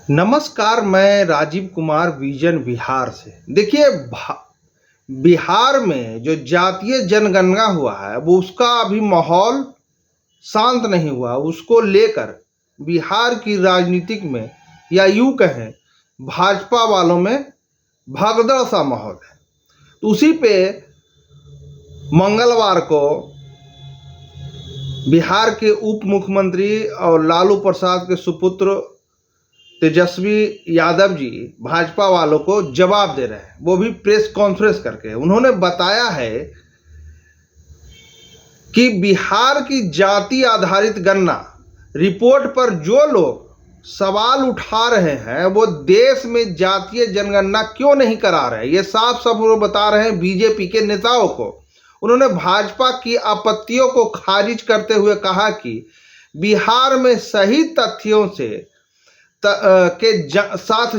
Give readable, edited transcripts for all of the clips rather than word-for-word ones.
नमस्कार, मैं राजीव कुमार विजन बिहार से। देखिए, बिहार में जो जातीय जनगणना हुआ है वो उसका अभी माहौल शांत नहीं हुआ। उसको लेकर बिहार की राजनीतिक में या यूं कहें भाजपा वालों में भगदड़ सा माहौल है। तो उसी पे मंगलवार को बिहार के उप मुख्यमंत्री और लालू प्रसाद के सुपुत्र तेजस्वी यादव जी भाजपा वालों को जवाब दे रहे हैं, वो भी प्रेस कॉन्फ्रेंस करके। उन्होंने बताया है कि बिहार की जाति आधारित गणना रिपोर्ट पर जो लोग सवाल उठा रहे हैं वो देश में जातीय जनगणना क्यों नहीं करा रहे। ये साफ साफ वो बता रहे हैं बीजेपी के नेताओं को। उन्होंने भाजपा की आपत्तियों को खारिज करते हुए कहा कि बिहार में सही तथ्यों से साथ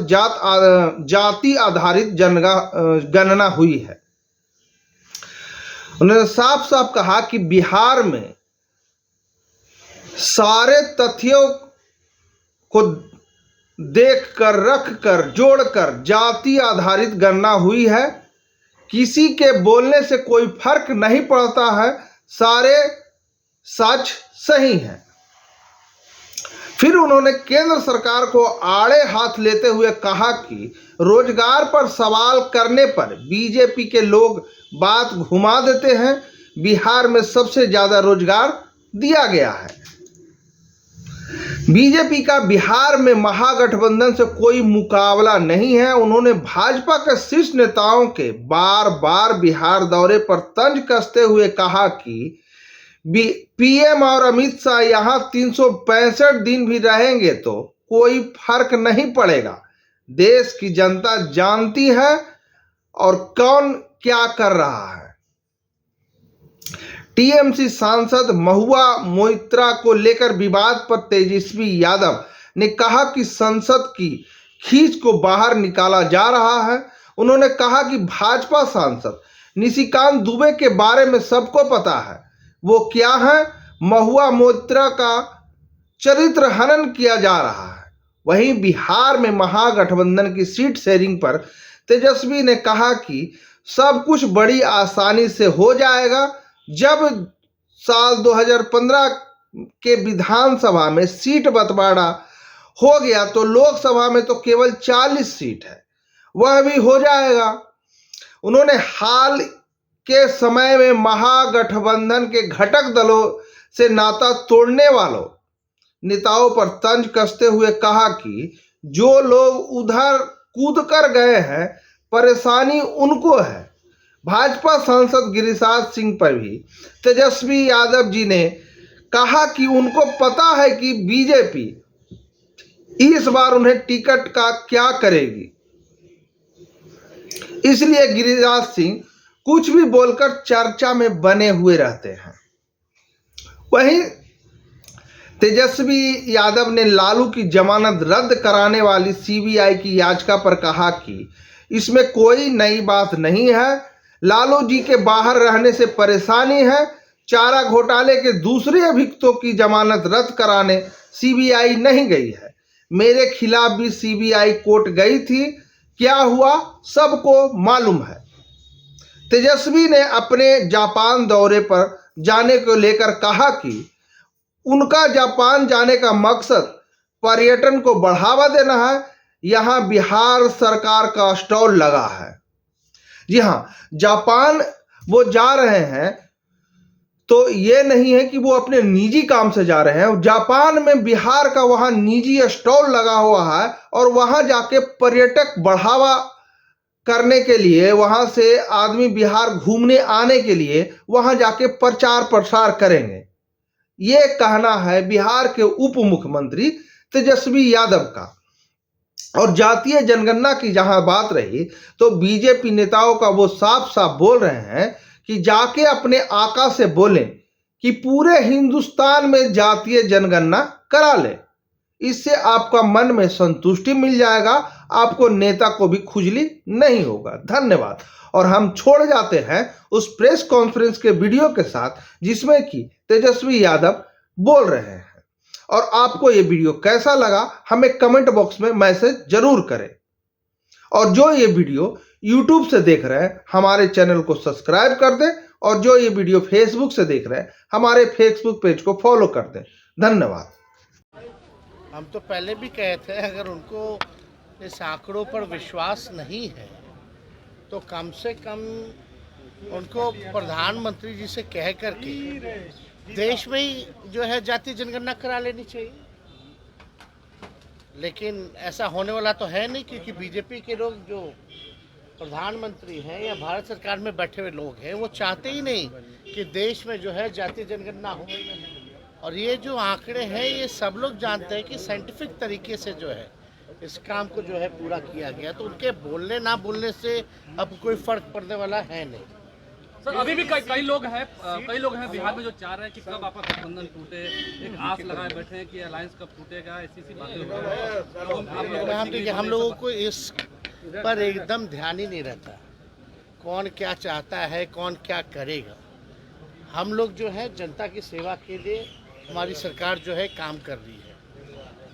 जाति आधारित गणना हुई है। उन्होंने साफ साफ कहा कि बिहार में सारे तथ्यों को देखकर, रखकर, जोड़कर जाति आधारित गणना हुई है। किसी के बोलने से कोई फर्क नहीं पड़ता है, सारे सच सही हैं। फिर उन्होंने केंद्र सरकार को आड़े हाथ लेते हुए कहा कि रोजगार पर सवाल करने पर बीजेपी के लोग बात घुमा देते हैं। बिहार में सबसे ज्यादा रोजगार दिया गया है। बीजेपी का बिहार में महागठबंधन से कोई मुकाबला नहीं है। उन्होंने भाजपा के शीर्ष नेताओं के बार बार बिहार दौरे पर तंज कसते हुए कहा कि पीएम और अमित शाह यहाँ 365 दिन भी रहेंगे तो कोई फर्क नहीं पड़ेगा। देश की जनता जानती है और कौन क्या कर रहा है। टीएमसी सांसद महुआ मोइत्रा को लेकर विवाद पर तेजस्वी यादव ने कहा कि संसद की खींच को बाहर निकाला जा रहा है। उन्होंने कहा कि भाजपा सांसद निशिकांत दुबे के बारे में सबको पता है, वो क्या है। महुआ मोइत्रा का चरित्र हनन किया जा रहा है। वहीं बिहार में महागठबंधन की सीट शेयरिंग पर तेजस्वी ने कहा कि सब कुछ बड़ी आसानी से हो जाएगा। जब साल 2015 के विधानसभा में सीट बंटवारा हो गया तो लोकसभा में तो केवल 40 सीट है, वह भी हो जाएगा। उन्होंने हाल के समय में महागठबंधन के घटक दलों से नाता तोड़ने वालों नेताओं पर तंज कसते हुए कहा कि जो लोग उधर कूद कर गए हैं परेशानी उनको है। भाजपा सांसद गिरिराज सिंह पर भी तेजस्वी यादव जी ने कहा कि उनको पता है कि बीजेपी इस बार उन्हें टिकट का क्या करेगी, इसलिए गिरिराज सिंह कुछ भी बोलकर चर्चा में बने हुए रहते हैं। वहीं तेजस्वी यादव ने लालू की जमानत रद्द कराने वाली सीबीआई की याचिका पर कहा कि इसमें कोई नई बात नहीं है। लालू जी के बाहर रहने से परेशानी है। चारा घोटाले के दूसरे अभियुक्तों की जमानत रद्द कराने सीबीआई नहीं गई है। मेरे खिलाफ भी सीबीआई कोर्ट गई थी, क्या हुआ सबको मालूम है। तेजस्वी ने अपने जापान दौरे पर जाने को लेकर कहा कि उनका जापान जाने का मकसद पर्यटन को बढ़ावा देना है। यहाँ बिहार सरकार का स्टॉल लगा है। जी हाँ, जापान वो जा रहे हैं तो ये नहीं है कि वो अपने निजी काम से जा रहे हैं। जापान में बिहार का वहाँ निजी स्टॉल लगा हुआ है और वहाँ जाके पर्यटक बढ़ावा करने के लिए, वहाँ से आदमी बिहार घूमने आने के लिए वहाँ जाके प्रचार प्रसार करेंगे। ये कहना है बिहार के उप मुख्यमंत्री तेजस्वी यादव का। और जातीय जनगणना की जहां बात रही तो बीजेपी नेताओं का वो साफ साफ बोल रहे हैं कि जाके अपने आका से बोलें कि पूरे हिंदुस्तान में जातीय जनगणना करा ले। इससे आपका मन में संतुष्टि मिल जाएगा, आपको नेता को भी खुजली नहीं होगा। धन्यवाद। और हम छोड़ जाते हैं उस प्रेस कॉन्फ्रेंस के वीडियो के साथ जिसमें कि तेजस्वी यादव बोल रहे हैं। और आपको ये वीडियो कैसा लगा हमें कमेंट बॉक्स में मैसेज जरूर करें। और जो ये वीडियो YouTube से देख रहे हैं हमारे चैनल को सब्सक्राइब कर दें, और जो ये वीडियो Facebook से देख रहे हैं हमारे Facebook पेज को फॉलो कर दें। धन्यवाद। हम तो पहले भी कहे थे, अगर उनको इस आंकड़ों पर विश्वास नहीं है तो कम से कम उनको प्रधानमंत्री जी से कह करके देश में ही जो है जाति जनगणना करा लेनी चाहिए। लेकिन ऐसा होने वाला तो है नहीं, क्योंकि बीजेपी के लोग जो प्रधानमंत्री हैं या भारत सरकार में बैठे हुए लोग हैं वो चाहते ही नहीं कि देश में जो है जाति जनगणना हो। और ये जो आंकड़े हैं ये सब लोग जानते हैं कि साइंटिफिक तरीके से जो है इस काम को जो है पूरा किया गया, तो उनके बोलने ना बोलने से अब कोई फर्क पड़ने वाला है नहीं। सर अभी भी कई लोग हैं बिहार में जो चाह रहे हैं कि कब आपका गठबंधन टूटे, एक आस लगाए बैठे हैं कि अलायंस कब टूटेगा, ऐसी बातें हो रही है। हम लोगों को इस पर एकदम ध्यान ही नहीं रहता कौन क्या चाहता है, कौन क्या करेगा। हम लोग जो है जनता की सेवा के लिए हमारी सरकार जो है काम कर रही है।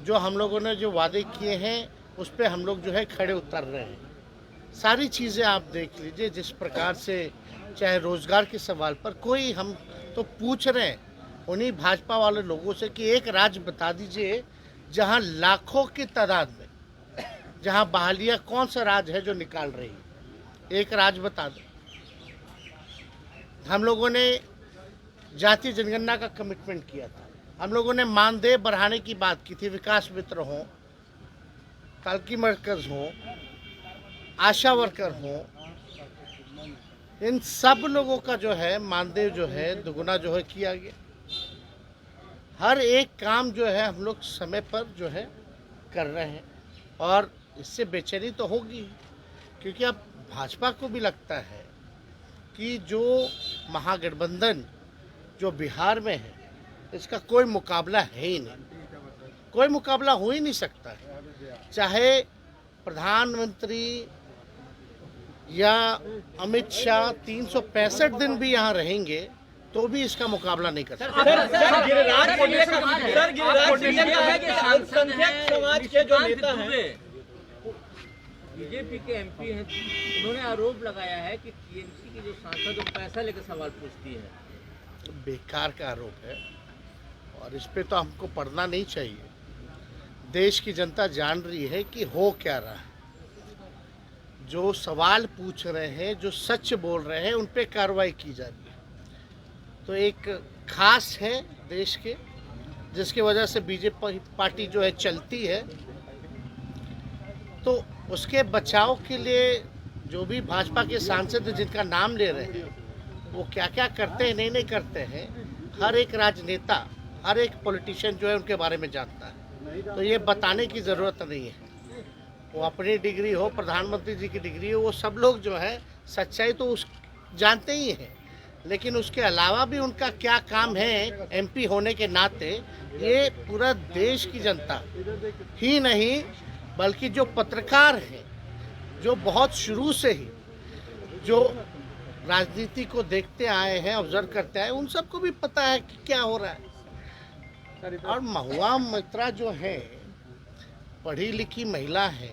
जो हम लोगों ने जो वादे किए हैं उस पर हम लोग जो है खड़े उतर रहे हैं। सारी चीज़ें आप देख लीजिए, जिस प्रकार से चाहे रोजगार के सवाल पर कोई हम तो पूछ रहे हैं उन्हीं भाजपा वाले लोगों से कि एक राज्य बता दीजिए जहां लाखों की तादाद में जहां बहालियां, कौन सा राज्य है जो निकाल रही है, एक राज्य बता दो। हम लोगों ने जातीय जनगणना का कमिटमेंट किया था, हम लोगों ने मानदेय बढ़ाने की बात की थी, विकास मित्र हो, तालकी मरकज हो, आशा वर्कर हो, इन सब लोगों का जो है मानदेय जो है दुगुना जो है किया गया। हर एक काम जो है हम लोग समय पर जो है कर रहे हैं, और इससे बेचैनी तो होगी, क्योंकि अब भाजपा को भी लगता है कि जो महागठबंधन जो बिहार में है इसका कोई मुकाबला है ही नहीं, कोई मुकाबला हो ही नहीं सकता है। चाहे प्रधानमंत्री या अमित शाह 365 दिन भी यहाँ रहेंगे तो भी इसका मुकाबला नहीं कर सकते। समाज के जो नेता हैं, बीजेपी के एमपी हैं, उन्होंने आरोप लगाया है कि टीएमसी की जो सांसद पैसा लेकर सवाल पूछती है। बेकार का आरोप है और इस पे तो हमको पढ़ना नहीं चाहिए। देश की जनता जान रही है कि हो क्या रहा है। जो सवाल पूछ रहे हैं, जो सच बोल रहे हैं, उन पे कार्रवाई की जा रही है। तो एक खास है देश के, जिसकी वजह से बीजेपी पार्टी जो है चलती है, तो उसके बचाव के लिए जो भी भाजपा के सांसद जिनका नाम ले रहे हैं वो क्या क्या करते हैं, नहीं करते हैं, हर एक राजनेता, हर एक पॉलिटिशियन जो है उनके बारे में जानता है। तो ये बताने की ज़रूरत नहीं है। वो अपनी डिग्री हो, प्रधानमंत्री जी की डिग्री हो, वो सब लोग जो है सच्चाई तो उस जानते ही हैं, लेकिन उसके अलावा भी उनका क्या काम है एमपी होने के नाते, ये पूरा देश की जनता ही नहीं बल्कि जो पत्रकार हैं, जो बहुत शुरू से ही जो राजनीति को देखते आए हैं, ऑब्जर्व करते आए, उन सबको भी पता है कि क्या हो रहा है। और महुआ मित्रा जो है पढ़ी लिखी महिला है,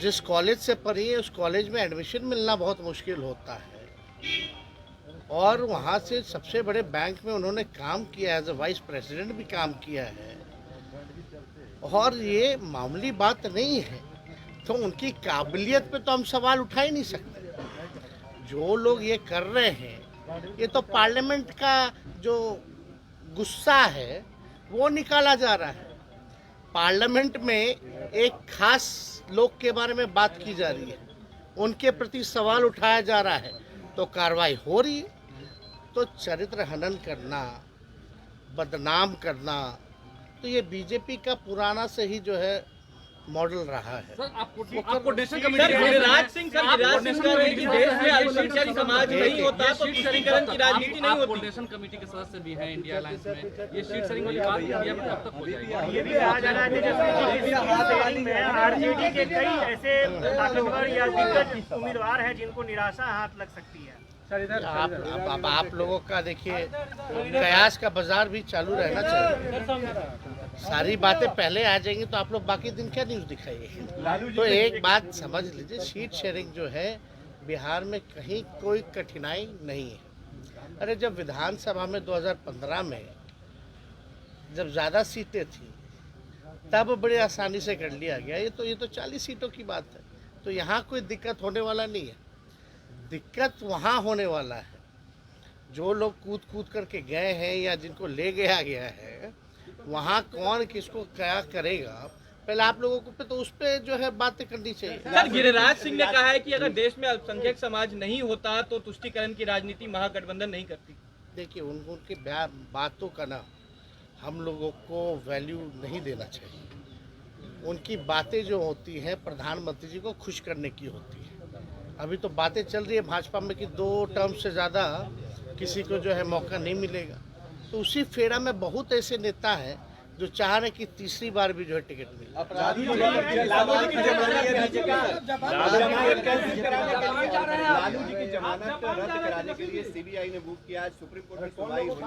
जिस कॉलेज से पढ़ी है उस कॉलेज में एडमिशन मिलना बहुत मुश्किल होता है, और वहाँ से सबसे बड़े बैंक में उन्होंने काम किया है, एज ए वाइस प्रेसिडेंट भी काम किया है, और ये मामूली बात नहीं है। तो उनकी काबिलियत पे तो हम सवाल उठा ही नहीं सकते। जो लोग ये कर रहे हैं, ये तो पार्लियामेंट का जो गुस्सा है वो निकाला जा रहा है। पार्लियामेंट में एक खास लोग के बारे में बात की जा रही है, उनके प्रति सवाल उठाया जा रहा है, तो कार्रवाई हो रही है। तो चरित्र हनन करना, बदनाम करना, तो ये बीजेपी का पुराना से ही जो है मॉडल रहा है। सर आपको नेशनल कमेटी गिरिराज सिंह कह रहे हैं कि देश में अल्पसंख्यक समाज नहीं होता तो तुष्टीकरण की राजनीति नहीं होती। नेशनल कमेटी के सदस्य भी हैं इंडिया अलायंस में, ये सीट शेयरिंग वाली बात इंडिया में कब तक हो जाएगी? ये भी आरजेडी के कई ऐसे ताकतवर या दिग्गज उम्मीदवार हैं जिनको निराशा हाथ लग सकती है। अब आप लोगों का देखिए कयास का बाजार भी चालू रहना चाहिए। सारी बातें पहले आ जाएंगी तो आप लोग बाकी दिन क्या न्यूज़ दिखाइए। तो एक बात समझ लीजिए, सीट शेयरिंग जो है बिहार में कहीं कोई कठिनाई नहीं है। अरे जब विधानसभा में 2015 में जब ज़्यादा सीटें थी तब बड़ी आसानी से कर लिया गया। ये तो 40 सीटों की बात है, तो यहाँ कोई दिक्कत होने वाला नहीं है। दिक्कत वहाँ होने वाला है जो लोग कूद कूद करके गए हैं या जिनको ले गया गया है, वहाँ कौन किसको क्या करेगा, पहले आप लोगों को पे तो उस पे जो है बातें करनी चाहिए। सर, गिरिराज सिंह ने कहा है कि अगर देश में अल्पसंख्यक समाज नहीं होता तो तुष्टीकरण की राजनीति महागठबंधन नहीं करती। देखिए उनकी बातों का ना हम लोगों को वैल्यू नहीं देना चाहिए। उनकी बातें जो होती हैं प्रधानमंत्री जी को खुश करने की होती है। अभी तो बातें चल रही है भाजपा में कि 2 टर्म से ज़्यादा किसी को जो है मौका नहीं मिलेगा। तो उसी फेरा में बहुत ऐसे नेता हैं जो चाह रहे कि तीसरी बार भी जो है टिकट मिले।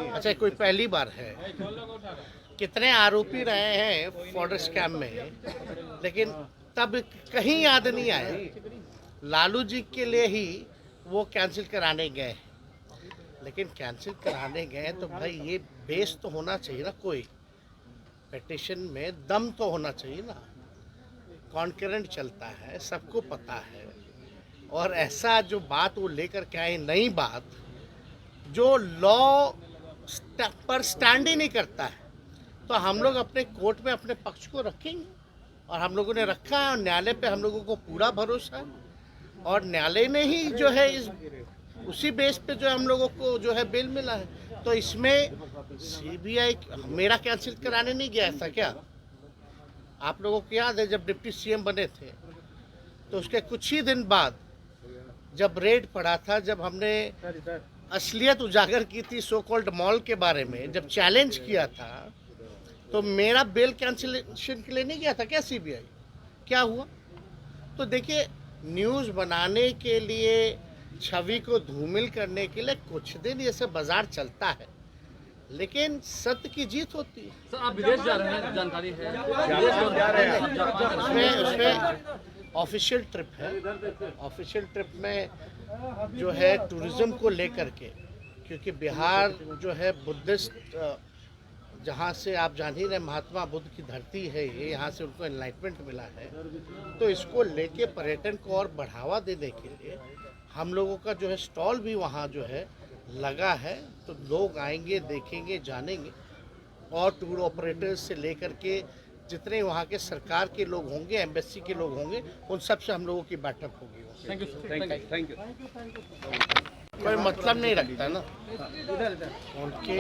अच्छा, कोई पहली बार है? कितने आरोपी रहे हैं फॉर्डर स्कैम में, लेकिन तब कहीं याद नहीं आया। लालू जी के लिए ही वो कैंसिल कराने गए, लेकिन कैंसिल कराने गए तो भाई ये बेस तो होना चाहिए ना, कोई पिटीशन में दम तो होना चाहिए ना। कॉन्करेंट चलता है, सबको पता है। और ऐसा जो बात वो लेकर के आए, नई बात जो लॉ पर स्टैंड ही नहीं करता है, तो हम लोग अपने कोर्ट में अपने पक्ष को रखेंगे और हम लोगों ने रखा है। और न्यायालय पे हम लोगों को पूरा भरोसा है और न्यायालय ने ही जो है उसी बेस पे जो हम लोगों को जो है बेल मिला है। तो इसमें सीबीआई मेरा कैंसिल कराने नहीं गया था क्या? आप लोगों को याद है जब डिप्टी सीएम बने थे तो उसके कुछ ही दिन बाद जब रेड पड़ा था, जब हमने असलियत उजागर की थी सो कॉल्ड मॉल के बारे में, जब चैलेंज किया था, तो मेरा बेल कैंसिलेशन के लिए नहीं गया था क्या सीबीआई? क्या हुआ? तो देखिए, न्यूज़ बनाने के लिए, छवि को धूमिल करने के लिए कुछ दिन ये सब बाजार चलता है, लेकिन सत्य की जीत होती है। सर, आप विदेश जा रहे हैं, जानकारी है? उसमें ऑफिशियल ट्रिप है। ऑफिशियल ट्रिप में जो है टूरिज्म को लेकर के, क्योंकि बिहार जो है बुद्धिस्ट, जहाँ से आप जान ही रहे महात्मा बुद्ध की धरती है ये, यहाँ से उनको एनलाइटमेंट मिला है। तो इसको लेके पर्यटन को और बढ़ावा देने के लिए हम लोगों का जो है स्टॉल भी वहाँ जो है लगा है। तो लोग आएंगे, देखेंगे, जानेंगे। और टूर ऑपरेटर्स से लेकर के जितने वहाँ के सरकार के लोग होंगे, एम्बेसी के लोग होंगे, उन सब से हम लोगों की बैठक होगी। Thank you, thank you. कोई मतलब नहीं रखता ना उनके